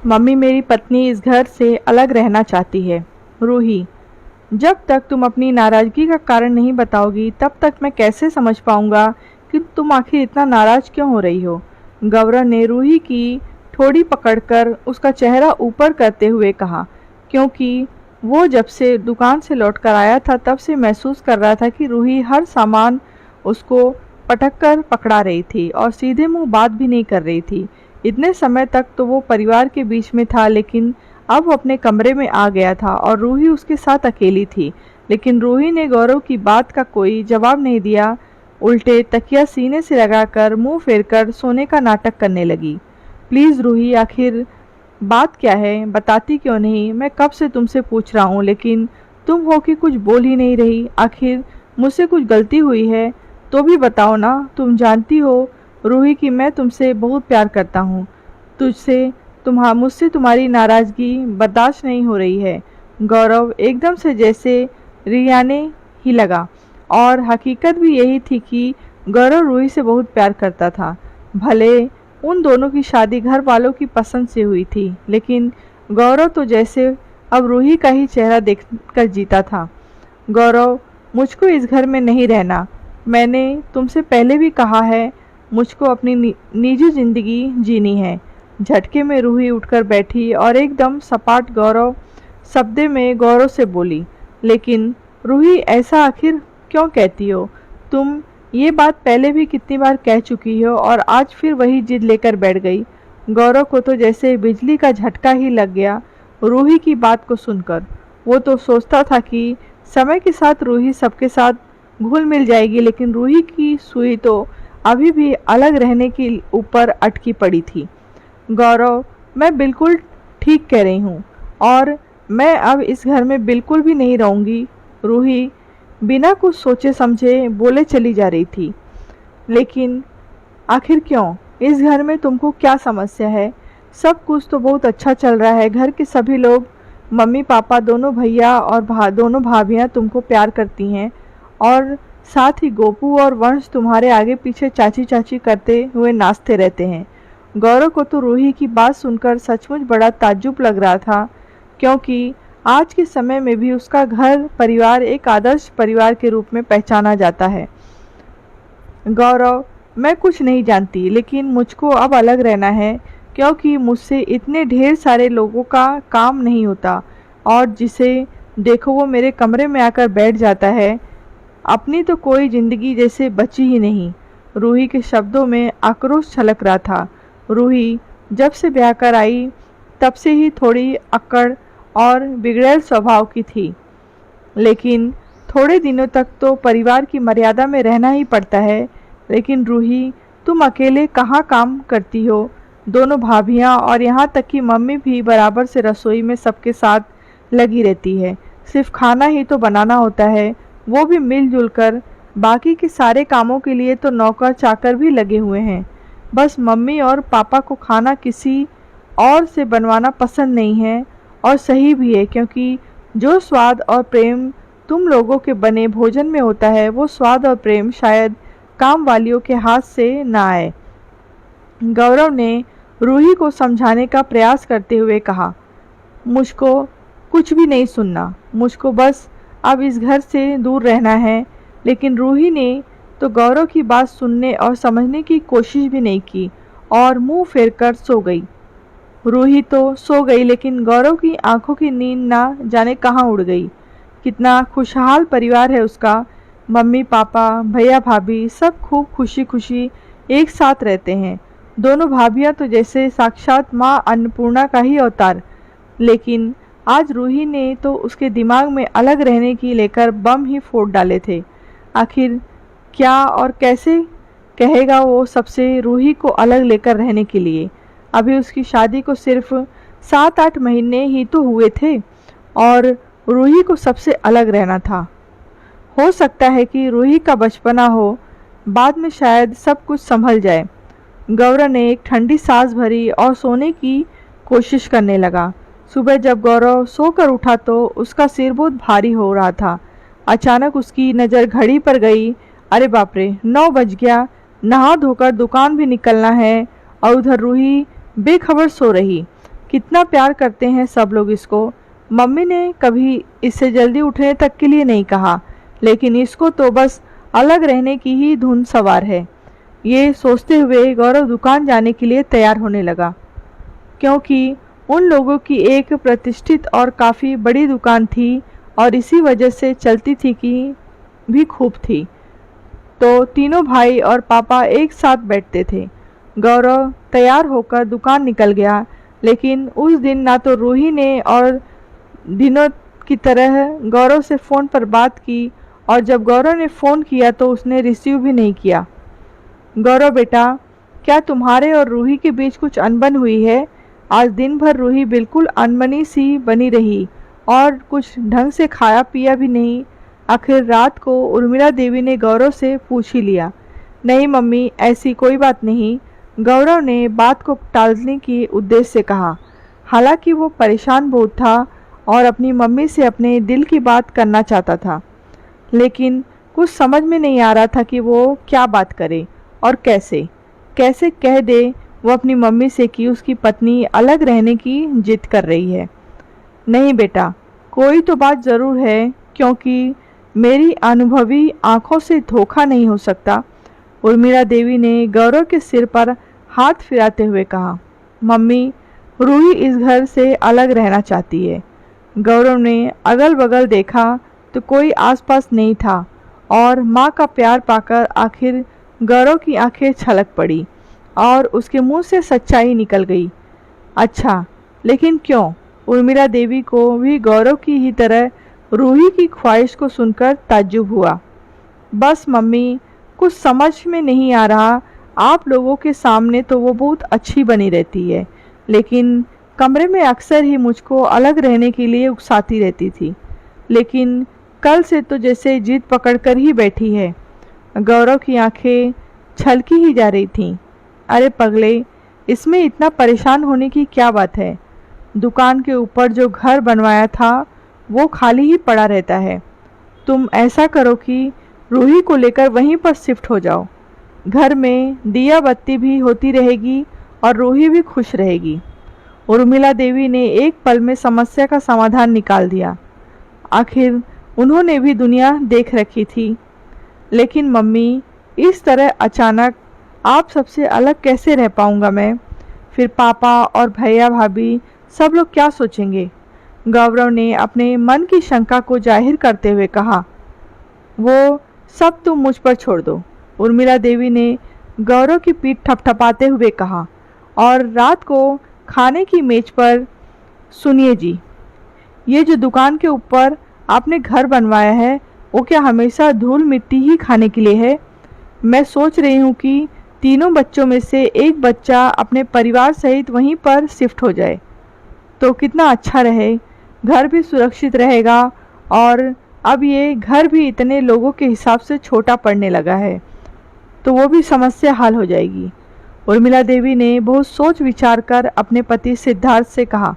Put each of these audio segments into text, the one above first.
Mummy, मेरी पत्नी इस घर से अलग रहना चाहती है। रूही, जब तक तुम अपनी नाराज़गी का कारण नहीं बताओगी तब तक मैं कैसे समझ पाऊंगा कि तुम आखिर इतना नाराज़ क्यों हो रही हो। गौरव ने रूही की ठोड़ी पकड़कर उसका चेहरा ऊपर करते हुए कहा, क्योंकि वो जब से दुकान से लौटकर आया था तब से महसूस कर रहा था कि रूही हर सामान उसको पटक कर पकड़ा रही थी और सीधे मुंह बात भी नहीं कर रही थी। इतने समय तक तो वो परिवार के बीच में था, लेकिन अब वो अपने कमरे में आ गया था और रूही उसके साथ अकेली थी। लेकिन रूही ने गौरव की बात का कोई जवाब नहीं दिया, उल्टे तकिया सीने से लगाकर मुंह फेरकर सोने का नाटक करने लगी। प्लीज़ रूही, आखिर बात क्या है, बताती क्यों नहीं? मैं कब से तुमसे पूछ रहा हूँ, लेकिन तुम हो कि कुछ बोल ही नहीं रही। आखिर मुझसे कुछ गलती हुई है तो भी बताओ ना। तुम जानती हो रूही कि मैं तुमसे बहुत प्यार करता हूँ। मुझसे तुम्हारी नाराज़गी बर्दाश्त नहीं हो रही है। गौरव एकदम से जैसे रियाने ही लगा, और हकीकत भी यही थी कि गौरव रूही से बहुत प्यार करता था। भले उन दोनों की शादी घर वालों की पसंद से हुई थी, लेकिन गौरव तो जैसे अब रूही का ही चेहरा देखकर जीता था। गौरव, मुझको इस घर में नहीं रहना। मैंने तुमसे पहले भी कहा है, मुझको अपनी निजी जिंदगी जीनी है। झटके में रूही उठकर बैठी और एकदम सपाट शब्दे में गौरव से बोली, लेकिन रूही, ऐसा आखिर क्यों कहती हो? तुम ये बात पहले भी कितनी बार कह चुकी हो और आज फिर वही जिद लेकर बैठ गई। गौरव को तो जैसे बिजली का झटका ही लग गया रूही की बात को सुनकर। वो तो सोचता था कि समय के साथ रूही सबके साथ घुल मिल जाएगी, लेकिन रूही की सुई तो अभी भी अलग रहने के ऊपर अटकी पड़ी थी। गौरव, मैं बिल्कुल ठीक कह रही हूँ और मैं अब इस घर में बिल्कुल भी नहीं रहूँगी। रूही बिना कुछ सोचे समझे बोले चली जा रही थी। लेकिन आखिर क्यों? इस घर में तुमको क्या समस्या है? सब कुछ तो बहुत अच्छा चल रहा है। घर के सभी लोग, मम्मी पापा, दोनों भैया और दोनों भाभियाँ तुमको प्यार करती हैं, और साथ ही गोपू और वंश तुम्हारे आगे पीछे चाची चाची करते हुए नाचते रहते हैं। गौरव को तो रूही की बात सुनकर सचमुच बड़ा ताज्जुब लग रहा था, क्योंकि आज के समय में भी उसका घर परिवार एक आदर्श परिवार के रूप में पहचाना जाता है। गौरव, मैं कुछ नहीं जानती, लेकिन मुझको अब अलग रहना है, क्योंकि मुझसे इतने ढेर सारे लोगों का काम नहीं होता, और जिसे देखो वो मेरे कमरे में आकर बैठ जाता है। अपनी तो कोई जिंदगी जैसे बची ही नहीं। रूही के शब्दों में आक्रोश छलक रहा था। रूही जब से ब्याह कर आई तब से ही थोड़ी अक्कड़ और बिगड़ैल स्वभाव की थी, लेकिन थोड़े दिनों तक तो परिवार की मर्यादा में रहना ही पड़ता है। लेकिन रूही, तुम अकेले कहाँ काम करती हो? दोनों भाभियाँ और यहाँ तक कि मम्मी भी बराबर से रसोई में सबके साथ लगी रहती है। सिर्फ खाना ही तो बनाना होता है, वो भी मिलजुल कर। बाकी के सारे कामों के लिए तो नौकर चाकर भी लगे हुए हैं। बस मम्मी और पापा को खाना किसी और से बनवाना पसंद नहीं है, और सही भी है, क्योंकि जो स्वाद और प्रेम तुम लोगों के बने भोजन में होता है, वो स्वाद और प्रेम शायद काम वालियों के हाथ से ना आए। गौरव ने रूही को समझाने का प्रयास करते हुए कहा, मुझको कुछ भी नहीं सुनना, मुझको बस अब इस घर से दूर रहना है। लेकिन रूही ने तो गौरव की बात सुनने और समझने की कोशिश भी नहीं की और मुंह फेरकर सो गई। रूही तो सो गई, लेकिन गौरव की आंखों की नींद ना जाने कहाँ उड़ गई। कितना खुशहाल परिवार है उसका। मम्मी पापा, भैया भाभी सब खूब खुशी खुशी एक साथ रहते हैं। दोनों भाभियाँ तो जैसे साक्षात माँ अन्नपूर्णा का ही अवतार। लेकिन आज रूही ने तो उसके दिमाग में अलग रहने की लेकर बम ही फोड़ डाले थे। आखिर क्या और कैसे कहेगा वो सबसे रूही को अलग लेकर रहने के लिए? अभी उसकी शादी को सिर्फ 7-8 महीने ही तो हुए थे और रूही को सबसे अलग रहना था। हो सकता है कि रूही का बचपना हो, बाद में शायद सब कुछ संभल जाए। गौरव ने एक ठंडी सांस भरी और सोने की कोशिश करने लगा। सुबह जब गौरव सोकर उठा तो उसका सिर बहुत भारी हो रहा था। अचानक उसकी नज़र घड़ी पर गई। अरे बाप रे, 9 बज गया। नहा धोकर दुकान भी निकलना है, और उधर रूही बेखबर सो रही। कितना प्यार करते हैं सब लोग इसको। मम्मी ने कभी इससे जल्दी उठने तक के लिए नहीं कहा, लेकिन इसको तो बस अलग रहने की ही धुन सवार है। ये सोचते हुए गौरव दुकान जाने के लिए तैयार होने लगा, क्योंकि उन लोगों की एक प्रतिष्ठित और काफ़ी बड़ी दुकान थी और इसी वजह से चलती थी कि भी खूब थी। तो तीनों भाई और पापा एक साथ बैठते थे। गौरव तैयार होकर दुकान निकल गया, लेकिन उस दिन ना तो रूही ने और दिनों की तरह गौरव से फ़ोन पर बात की, और जब गौरव ने फ़ोन किया तो उसने रिसीव भी नहीं किया। गौरव बेटा, क्या तुम्हारे और रूही के बीच कुछ अनबन हुई है? आज दिन भर रूही बिल्कुल अनबनी सी बनी रही और कुछ ढंग से खाया पिया भी नहीं। आखिर रात को उर्मिला देवी ने गौरव से पूछ ही लिया। नहीं मम्मी, ऐसी कोई बात नहीं, गौरव ने बात को टालने के उद्देश्य से कहा। हालांकि वो परेशान बहुत था और अपनी मम्मी से अपने दिल की बात करना चाहता था, लेकिन कुछ समझ में नहीं आ रहा था कि वो क्या बात करे और कैसे कैसे कह दे वो अपनी मम्मी से कि उसकी पत्नी अलग रहने की जिद कर रही है। नहीं बेटा, कोई तो बात ज़रूर है, क्योंकि मेरी अनुभवी आंखों से धोखा नहीं हो सकता। उर्मिला देवी ने गौरव के सिर पर हाथ फिराते हुए कहा। मम्मी, रूही इस घर से अलग रहना चाहती है। गौरव ने अगल बगल देखा तो कोई आसपास नहीं था और माँ का प्यार पाकर आखिर गौरव की आंखें छलक पड़ी और उसके मुंह से सच्चाई निकल गई। अच्छा, लेकिन क्यों? उर्मिला देवी को भी गौरव की ही तरह रूही की ख्वाहिश को सुनकर ताज्जुब हुआ। बस मम्मी, कुछ समझ में नहीं आ रहा। आप लोगों के सामने तो वो बहुत अच्छी बनी रहती है, लेकिन कमरे में अक्सर ही मुझको अलग रहने के लिए उकसाती रहती थी, लेकिन कल से तो जैसे जिद पकड़कर ही बैठी है। गौरव की आंखें छलकी ही जा रही थीं। अरे पगले, इसमें इतना परेशान होने की क्या बात है? दुकान के ऊपर जो घर बनवाया था वो खाली ही पड़ा रहता है। तुम ऐसा करो कि रूही को लेकर वहीं पर शिफ्ट हो जाओ। घर में दिया बत्ती भी होती रहेगी और रूही भी खुश रहेगी। उर्मिला देवी ने एक पल में समस्या का समाधान निकाल दिया। आखिर उन्होंने भी दुनिया देख रखी थी। लेकिन मम्मी, इस तरह अचानक आप सबसे अलग कैसे रह पाऊंगा मैं? फिर पापा और भैया भाभी सब लोग क्या सोचेंगे? गौरव ने अपने मन की शंका को जाहिर करते हुए कहा। वो सब तुम मुझ पर छोड़ दो, उर्मिला देवी ने गौरव की पीठ थपथपाते हुए कहा। और रात को खाने की मेज पर, सुनिए जी, ये जो दुकान के ऊपर आपने घर बनवाया है वो क्या हमेशा धूल मिट्टी ही खाने के लिए है? मैं सोच रही हूँ कि तीनों बच्चों में से एक बच्चा अपने परिवार सहित वहीं पर शिफ्ट हो जाए तो कितना अच्छा रहे। घर भी सुरक्षित रहेगा और अब ये घर भी इतने लोगों के हिसाब से छोटा पड़ने लगा है, तो वो भी समस्या हल हो जाएगी। उर्मिला देवी ने बहुत सोच विचार कर अपने पति सिद्धार्थ से कहा।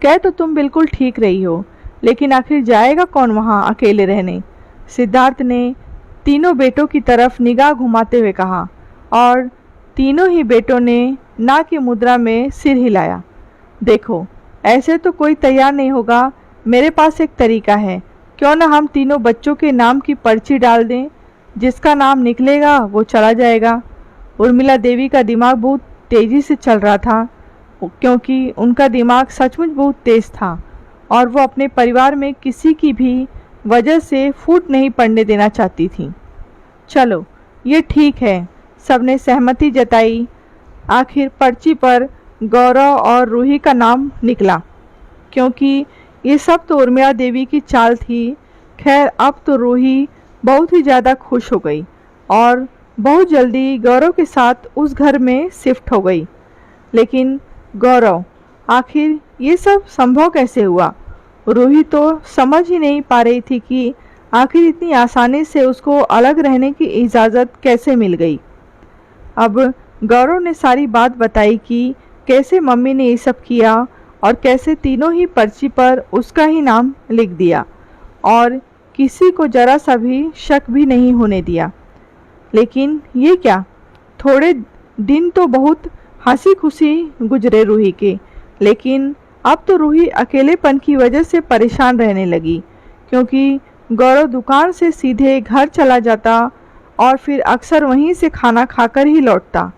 कह तो तुम बिल्कुल ठीक रही हो, लेकिन आखिर जाएगा कौन वहाँ अकेले रहने? सिद्धार्थ ने तीनों बेटों की तरफ निगाह घुमाते हुए कहा, और तीनों ही बेटों ने ना की मुद्रा में सिर हिलाया। देखो, ऐसे तो कोई तैयार नहीं होगा। मेरे पास एक तरीका है, क्यों ना हम तीनों बच्चों के नाम की पर्ची डाल दें, जिसका नाम निकलेगा वो चला जाएगा। उर्मिला देवी का दिमाग बहुत तेज़ी से चल रहा था, क्योंकि उनका दिमाग सचमुच बहुत तेज़ था और वो अपने परिवार में किसी की भी वजह से फूट नहीं पड़ने देना चाहती थी। चलो, ये ठीक है, सबने सहमति जताई। आखिर पर्ची पर गौरव और रूही का नाम निकला, क्योंकि ये सब तो उर्मिला देवी की चाल थी। खैर, अब तो रूही बहुत ही ज़्यादा खुश हो गई और बहुत जल्दी गौरव के साथ उस घर में शिफ्ट हो गई। लेकिन गौरव, आखिर ये सब संभव कैसे हुआ? रूही तो समझ ही नहीं पा रही थी कि आखिर इतनी आसानी से उसको अलग रहने की इजाज़त कैसे मिल गई। अब गौरव ने सारी बात बताई कि कैसे मम्मी ने ये सब किया और कैसे तीनों ही पर्ची पर उसका ही नाम लिख दिया और किसी को जरा सा भी शक भी नहीं होने दिया। लेकिन ये क्या, थोड़े दिन तो बहुत हंसी खुशी गुजरे रूही के, लेकिन अब तो रूही अकेलेपन की वजह से परेशान रहने लगी, क्योंकि गौरव दुकान से सीधे घर चला जाता और फिर अक्सर वहीं से खाना खाकर ही लौटता।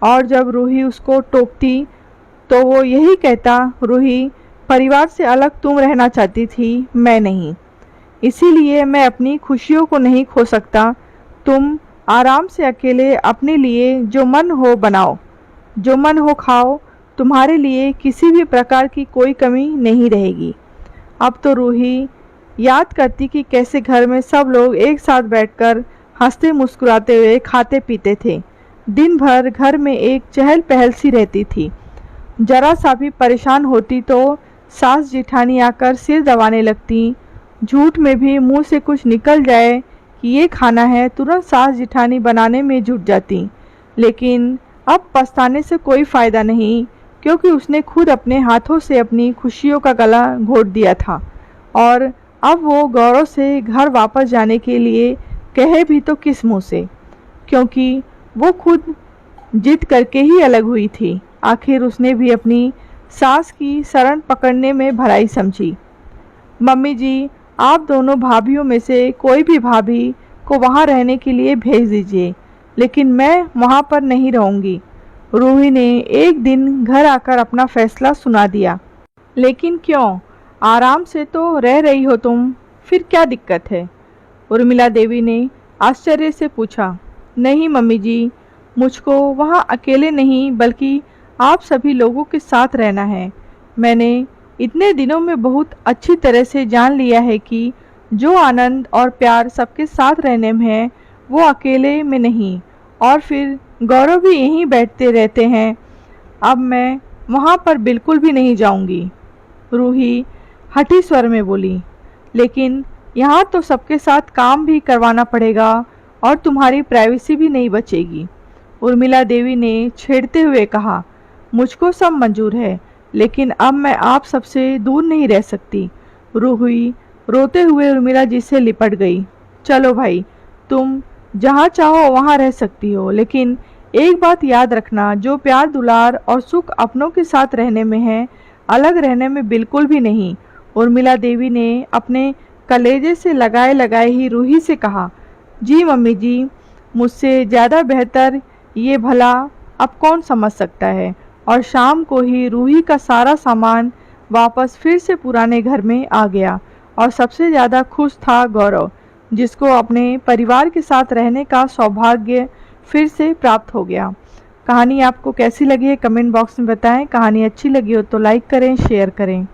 और जब रूही उसको टोकती तो वो यही कहता, रूही, परिवार से अलग तुम रहना चाहती थी, मैं नहीं, इसीलिए मैं अपनी खुशियों को नहीं खो सकता। तुम आराम से अकेले अपने लिए जो मन हो बनाओ, जो मन हो खाओ, तुम्हारे लिए किसी भी प्रकार की कोई कमी नहीं रहेगी। अब तो रूही याद करती कि कैसे घर में सब लोग एक साथ बैठकर हंसते मुस्कुराते हुए खाते पीते थे। दिन भर घर में एक चहल पहल सी रहती थी। जरा सा भी परेशान होती तो सास जिठानी आकर सिर दबाने लगती। झूठ में भी मुंह से कुछ निकल जाए कि ये खाना है, तुरंत सास जिठानी बनाने में जुट जाती। लेकिन अब पछताने से कोई फ़ायदा नहीं, क्योंकि उसने खुद अपने हाथों से अपनी खुशियों का गला घोट दिया था। और अब वो गौरव से घर वापस जाने के लिए कहे भी तो किस मुंह से, क्योंकि वो खुद जिद करके ही अलग हुई थी। आखिर उसने भी अपनी सास की शरण पकड़ने में भलाई समझी। मम्मी जी, आप दोनों भाभीयों में से कोई भी भाभी को वहाँ रहने के लिए भेज दीजिए, लेकिन मैं वहाँ पर नहीं रहूँगी। रूही ने एक दिन घर आकर अपना फैसला सुना दिया। लेकिन क्यों? आराम से तो रह रही हो तुम, फिर क्या दिक्कत है? उर्मिला देवी ने आश्चर्य से पूछा। नहीं मम्मी जी, मुझको वहाँ अकेले नहीं बल्कि आप सभी लोगों के साथ रहना है। मैंने इतने दिनों में बहुत अच्छी तरह से जान लिया है कि जो आनंद और प्यार सबके साथ रहने में है, वो अकेले में नहीं। और फिर गौरव भी यहीं बैठते रहते हैं। अब मैं वहाँ पर बिल्कुल भी नहीं जाऊँगी। रूही हठी स्वर में बोली। लेकिन यहाँ तो सबके साथ काम भी करवाना पड़ेगा और तुम्हारी प्राइवेसी भी नहीं बचेगी, उर्मिला देवी ने छेड़ते हुए कहा। मुझको सब मंजूर है, लेकिन अब मैं आप सबसे दूर नहीं रह सकती। रूही रोते हुए उर्मिला जी से लिपट गई। चलो भाई, तुम जहाँ चाहो वहाँ रह सकती हो, लेकिन एक बात याद रखना, जो प्यार दुलार और सुख अपनों के साथ रहने में है, अलग रहने में बिल्कुल भी नहीं। उर्मिला देवी ने अपने कलेजे से लगाए लगाए ही रूही से कहा। जी मम्मी जी, मुझसे ज़्यादा बेहतर ये भला अब कौन समझ सकता है। और शाम को ही रूही का सारा सामान वापस फिर से पुराने घर में आ गया। और सबसे ज़्यादा खुश था गौरव, जिसको अपने परिवार के साथ रहने का सौभाग्य फिर से प्राप्त हो गया। कहानी आपको कैसी लगी है कमेंट बॉक्स में बताएं। कहानी अच्छी लगी हो तो लाइक करें, शेयर करें।